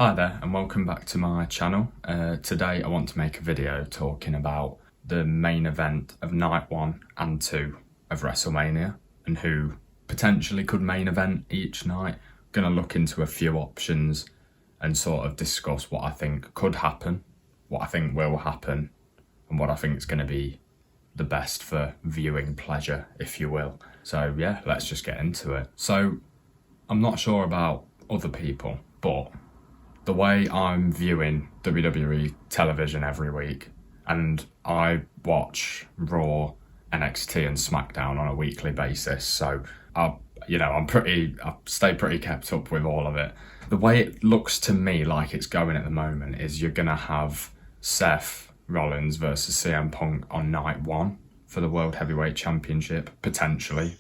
Hi there and welcome back to my channel. Today I want to make a video talking about the main event of night 1 and 2 of Wrestlemania and who potentially could main event each night. Going to look into a few options and sort of discuss what I think could happen, what I think will happen, and what I think is going to be the best for viewing pleasure, if you will. So yeah, let's just get into it. So I'm not sure about other people, but the way I'm viewing WWE television every week, and I watch Raw, NXT and SmackDown on a weekly basis, so I stay pretty kept up with all of it. The way it looks to me like it's going at the moment is you're gonna have Seth Rollins versus CM Punk on night 1 for the World Heavyweight Championship, potentially.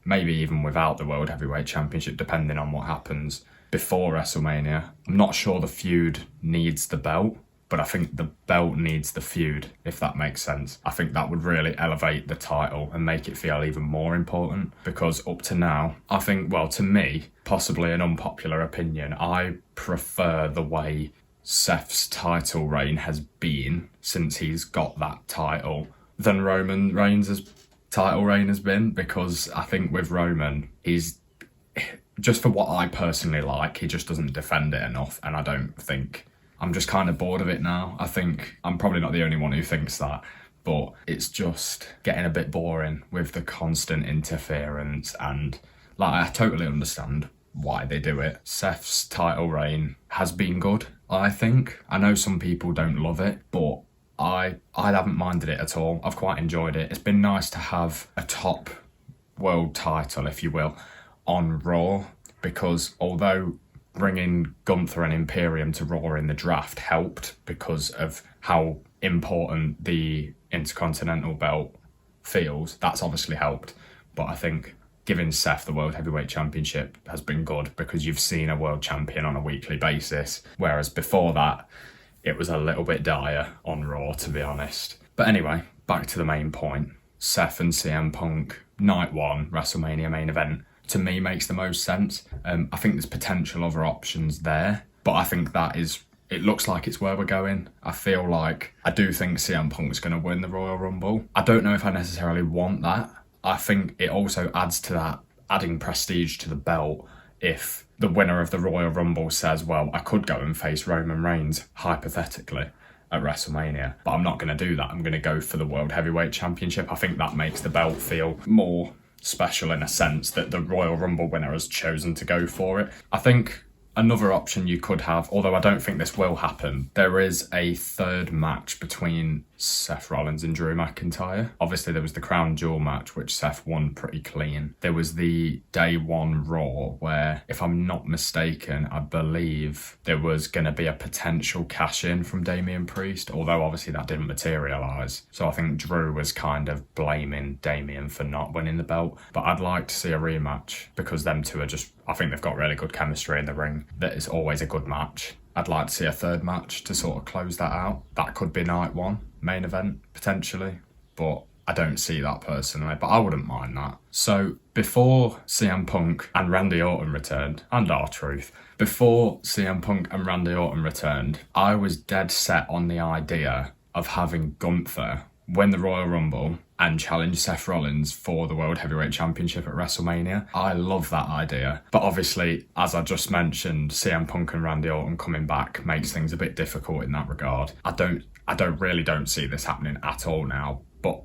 Maybe even without the World Heavyweight Championship, depending on what happens before WrestleMania. I'm not sure the feud needs the belt, but I think the belt needs the feud, if that makes sense. I think that would really elevate the title and make it feel even more important, because up to now, I think, well, to me, possibly an unpopular opinion, I prefer the way Seth's title reign has been since he's got that title than Roman Reigns' title reign has been, because I think with Roman, he's, just for what I personally like, he just doesn't defend it enough, and I don't think, I'm just kind of bored of it now. I think I'm probably not the only one who thinks that, but it's just getting a bit boring with the constant interference, and like, I totally understand why they do it. Seth's title reign has been good, I think. I know some people don't love it, but I haven't minded it at all. I've quite enjoyed it. It's been nice to have a top world title, if you will, on Raw, because although bringing Gunther and Imperium to Raw in the draft helped because of how important the Intercontinental belt feels, that's obviously helped. But I think giving Seth the World Heavyweight Championship has been good, because you've seen a world champion on a weekly basis, whereas before that, it was a little bit dire on Raw, to be honest. But anyway, back to the main point. Seth and CM Punk, night 1, WrestleMania main event, to me makes the most sense. I think there's potential other options there, but I think it looks like it's where we're going. I feel like, I do think CM Punk's going to win the Royal Rumble. I don't know if I necessarily want that. I think it also adds to that, adding prestige to the belt, if the winner of the Royal Rumble says, well, I could go and face Roman Reigns, hypothetically, at WrestleMania, but I'm not going to do that. I'm going to go for the World Heavyweight Championship. I think that makes the belt feel more special, in a sense that the Royal Rumble winner has chosen to go for it. I think another option you could have, although I don't think this will happen, there is a third match between Seth Rollins and Drew McIntyre. Obviously there was the Crown Jewel match, which Seth won pretty clean. There was the Day 1 Raw, where, if I'm not mistaken, I believe there was going to be a potential cash-in from Damian Priest, although obviously that didn't materialise. So I think Drew was kind of blaming Damian for not winning the belt. But I'd like to see a rematch, because them two are just, I think they've got really good chemistry in the ring. That is always a good match. I'd like to see a third match to sort of close that out. That could be night 1, main event, potentially. But I don't see that personally, but I wouldn't mind that. So before CM Punk and Randy Orton returned, and R-Truth, before CM Punk and Randy Orton returned, I was dead set on the idea of having Gunther win the Royal Rumble and challenge Seth Rollins for the World Heavyweight Championship at WrestleMania. I love that idea. But obviously, as I just mentioned, CM Punk and Randy Orton coming back makes things a bit difficult in that regard. I really don't see this happening at all now. But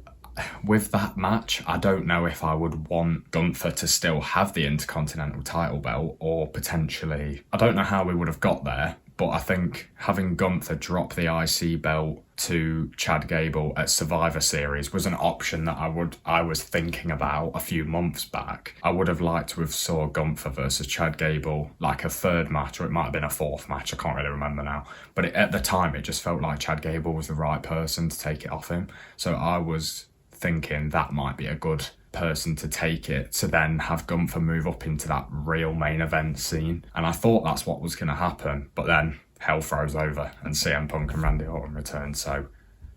with that match, I don't know if I would want Gunther to still have the Intercontinental title belt, or potentially, I don't know how we would have got there, but I think having Gunther drop the IC belt to Chad Gable at Survivor Series was an option that I was thinking about a few months back. I would have liked to have saw Gunther versus Chad Gable, like a third match, or it might have been a fourth match, I can't really remember now. But at the time, it just felt like Chad Gable was the right person to take it off him. So I was thinking that might be a good person to take it, to then have Gunther move up into that real main event scene. And I thought that's what was going to happen, but then hell froze over and CM Punk and Randy Orton returned, so,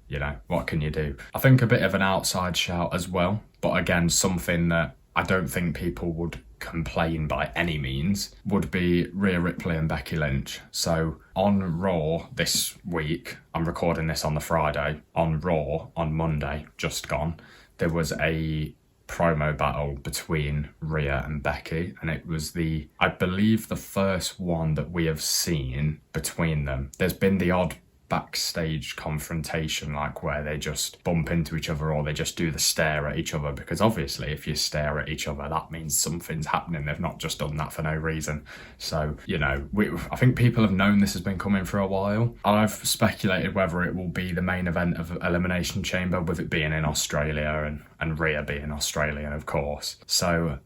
you know, what can you do? I think a bit of an outside shout as well, but again, something that I don't think people would complain by any means, would be Rhea Ripley and Becky Lynch. So on Raw this week, I'm recording this on the Friday, on Raw on Monday, just gone, there was a promo battle between Rhea and Becky, and it was I believe the first one that we have seen between them. There's been the odd backstage confrontation, like where they just bump into each other or they just do the stare at each other, because obviously if you stare at each other, that means something's happening. They've not just done that for no reason. So, you know, I think people have known this has been coming for a while. I've speculated whether it will be the main event of Elimination Chamber, with it being in Australia and Rhea being Australian, of course. So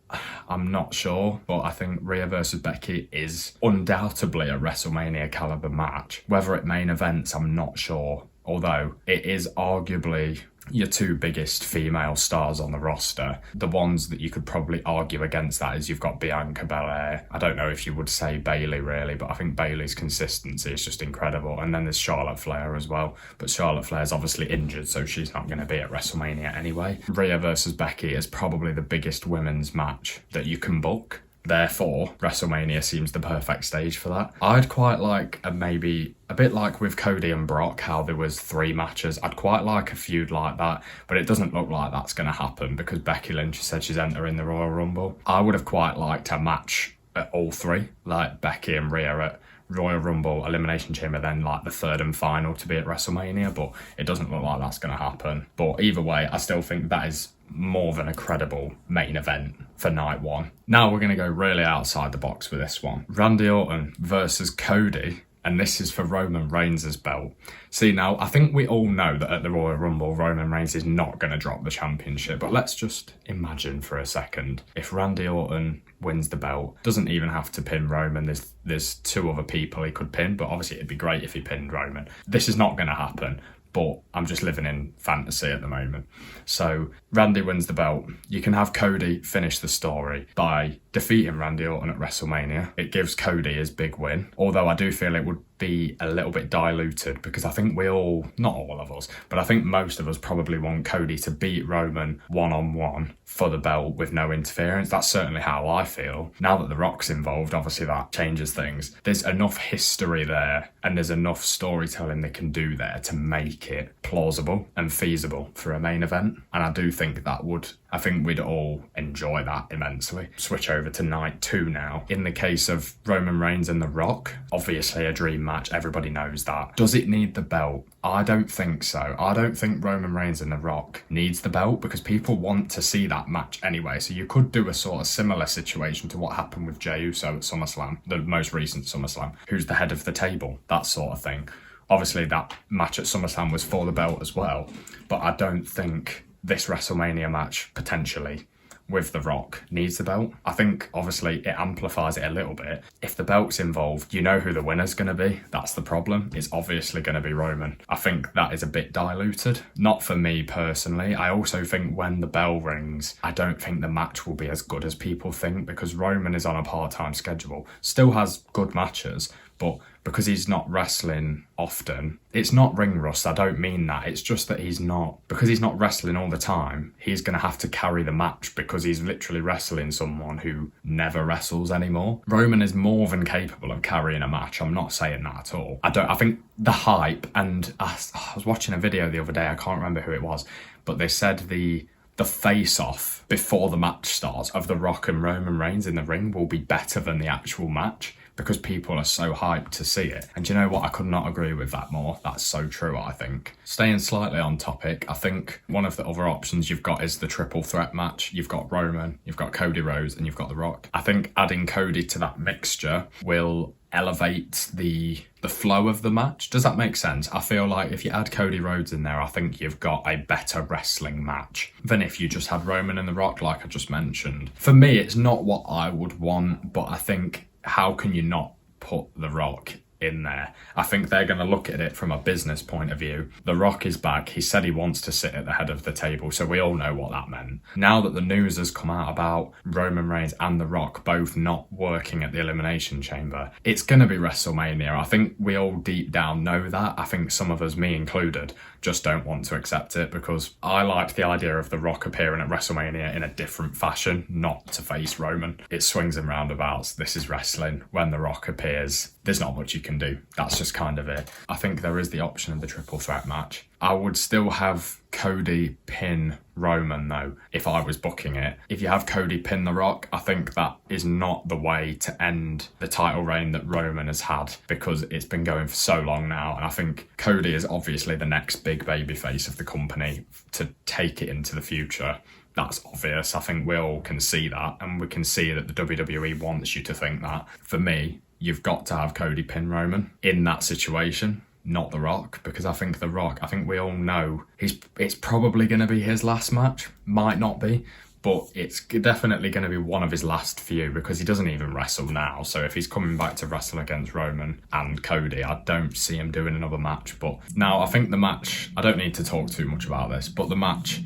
I'm not sure, but I think Rhea versus Becky is undoubtedly a WrestleMania caliber match. Whether it main events, I'm not sure. Although it is arguably your two biggest female stars on the roster. The ones that you could probably argue against that is you've got Bianca Belair. I don't know if you would say Bayley really, but I think Bayley's consistency is just incredible. And then there's Charlotte Flair as well. But Charlotte Flair's obviously injured, so she's not going to be at WrestleMania anyway. Rhea versus Becky is probably the biggest women's match that you can book. Therefore, WrestleMania seems the perfect stage for that. I'd quite like maybe a bit like with Cody and Brock, how there was 3 matches. I'd quite like a feud like that, but it doesn't look like that's going to happen because Becky Lynch said she's entering the Royal Rumble. I would have quite liked a match at all 3, like Becky and Rhea at Royal Rumble, Elimination Chamber, then like the third and final to be at WrestleMania, but it doesn't look like that's going to happen. But either way, I still think that is more than a credible main event for night one. Now we're going to go really outside the box with this one. Randy Orton versus Cody, and this is for Roman Reigns' belt. See, now, I think we all know that at the Royal Rumble, Roman Reigns is not going to drop the championship, but let's just imagine for a second, if Randy Orton wins the belt, doesn't even have to pin Roman, there's 2 other people he could pin, but obviously it'd be great if he pinned Roman. This is not going to happen, but I'm just living in fantasy at the moment. So Randy wins the belt. You can have Cody finish the story by defeating Randy Orton at WrestleMania. It gives Cody his big win, although I do feel it would be a little bit diluted because I think we all, not all of us, but I think most of us probably want Cody to beat Roman one-on-one for the belt with no interference. That's certainly how I feel. Now that The Rock's involved, obviously that changes things. There's enough history there and there's enough storytelling they can do there to make it plausible and feasible for a main event. And I do think I think we'd all enjoy that immensely. Switch over to night 2 now. In the case of Roman Reigns and The Rock, obviously a dream match, everybody knows that. Does it need the belt? I don't think so. I don't think Roman Reigns and The Rock needs the belt because people want to see that match anyway. So you could do a sort of similar situation to what happened with Jey Uso at SummerSlam, the most recent SummerSlam. Who's the head of the table? That sort of thing. Obviously that match at SummerSlam was for the belt as well, but I don't think this WrestleMania match, potentially, with The Rock, needs the belt. I think, obviously, it amplifies it a little bit. If the belt's involved, you know who the winner's going to be. That's the problem. It's obviously going to be Roman. I think that is a bit diluted. Not for me, personally. I also think when the bell rings, I don't think the match will be as good as people think because Roman is on a part-time schedule. Still has good matches, but because he's not wrestling often, it's not ring rust, I don't mean that. It's just that because he's not wrestling all the time, he's going to have to carry the match because he's literally wrestling someone who never wrestles anymore. Roman is more than capable of carrying a match. I'm not saying that at all. I think the hype, and I was watching a video the other day, I can't remember who it was, but they said the face-off before the match starts of The Rock and Roman Reigns in the ring will be better than the actual match, because people are so hyped to see it. And you know what? I could not agree with that more. That's so true, I think. Staying slightly on topic, I think one of the other options you've got is the triple threat match. You've got Roman, you've got Cody Rhodes, and you've got The Rock. I think adding Cody to that mixture will elevate the flow of the match. Does that make sense? I feel like if you add Cody Rhodes in there, I think you've got a better wrestling match than if you just had Roman and The Rock, like I just mentioned. For me, it's not what I would want, but I think how can you not put The Rock in there. I think they're going to look at it from a business point of view. The Rock is back. He said he wants to sit at the head of the table, so we all know what that meant. Now that the news has come out about Roman Reigns and The Rock both not working at the Elimination Chamber, it's going to be WrestleMania. I think we all deep down know that. I think some of us, me included, just don't want to accept it because I like the idea of The Rock appearing at WrestleMania in a different fashion, not to face Roman. It swings and roundabouts. This is wrestling. When The Rock appears, there's not much you can do. That's just kind of it. I think there is the option of the triple threat match. I would still have Cody pin Roman though, if I was booking it. If you have Cody pin The Rock, I think that is not the way to end the title reign that Roman has had because it's been going for so long now. And I think Cody is obviously the next big babyface of the company to take it into the future. That's obvious. I think we all can see that, and we can see that the WWE wants you to think that. For me, you've got to have Cody pin Roman in that situation, not The Rock, because I think The Rock, I think we all know it's probably going to be his last match. Might not be, but it's definitely going to be one of his last few because he doesn't even wrestle now. So if he's coming back to wrestle against Roman and Cody, I don't see him doing another match. But now I think the match, I don't need to talk too much about this, but the match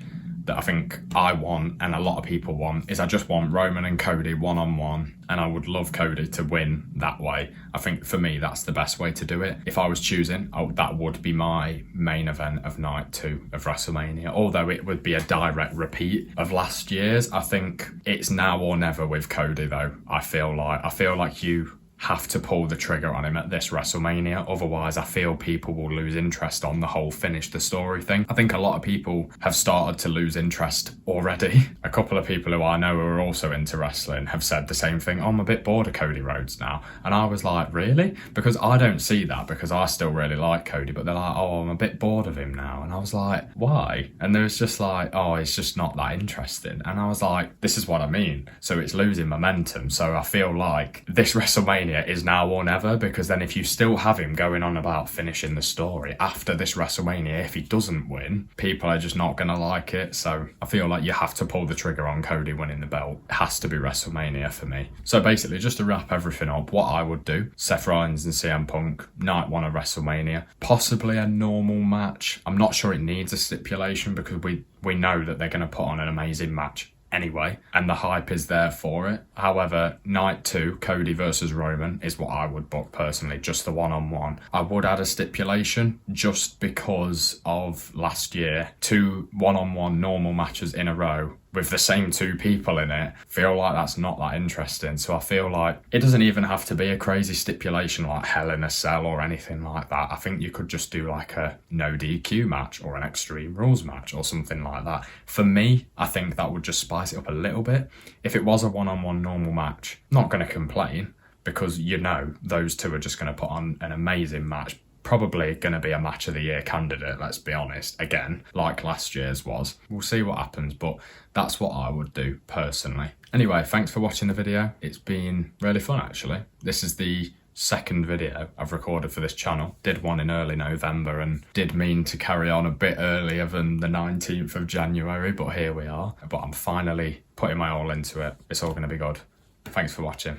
that I think I want and a lot of people want is I just want Roman and Cody one-on-one, and I would love Cody to win that way. I think for me that's the best way to do it. If I was choosing, that would be my main event of night 2 of WrestleMania, although it would be a direct repeat of last year's. I think it's now or never with Cody though. I feel like you have to pull the trigger on him at this WrestleMania. Otherwise, I feel people will lose interest on the whole finish the story thing. I think a lot of people have started to lose interest already. A couple of people who I know who are also into wrestling have said the same thing. Oh, I'm a bit bored of Cody Rhodes now. And I was like, really? Because I don't see that because I still really like Cody, but they're like, oh, I'm a bit bored of him now. And I was like, why? And there was just like, oh, it's just not that interesting. And I was like, this is what I mean. So it's losing momentum. So I feel like this WrestleMania is now or never, because then if you still have him going on about finishing the story after this WrestleMania, if he doesn't win, people are just not going to like it. So I feel like you have to pull the trigger on Cody winning the belt. It has to be WrestleMania for me. So basically, just to wrap everything up, what I would do, Seth Rollins and CM Punk, night 1 of WrestleMania, possibly a normal match. I'm not sure it needs a stipulation because we know that they're going to put on an amazing match anyway, and the hype is there for it. However, night 2, Cody versus Roman, is what I would book personally, just the one-on-one. I would add a stipulation just because of last year, 2 one-on-one normal matches in a row with the same 2 people in it. Feel like that's not that interesting. So I feel like it doesn't even have to be a crazy stipulation like Hell in a Cell or anything like that. I think you could just do like a no DQ match or an Extreme Rules match or something like that. For me, I think that would just spice it up a little bit. If it was a one-on-one normal match, not going to complain because you know those 2 are just going to put on an amazing match. Probably going to be a match of the year candidate, let's be honest. Again, like last year's was. We'll see what happens, but that's what I would do personally. Anyway, thanks for watching the video. It's been really fun actually. This is the second video I've recorded for this channel. Did one in early November and did mean to carry on a bit earlier than the 19th of January, but here we are. But I'm finally putting my all into it. It's all going to be good. Thanks for watching.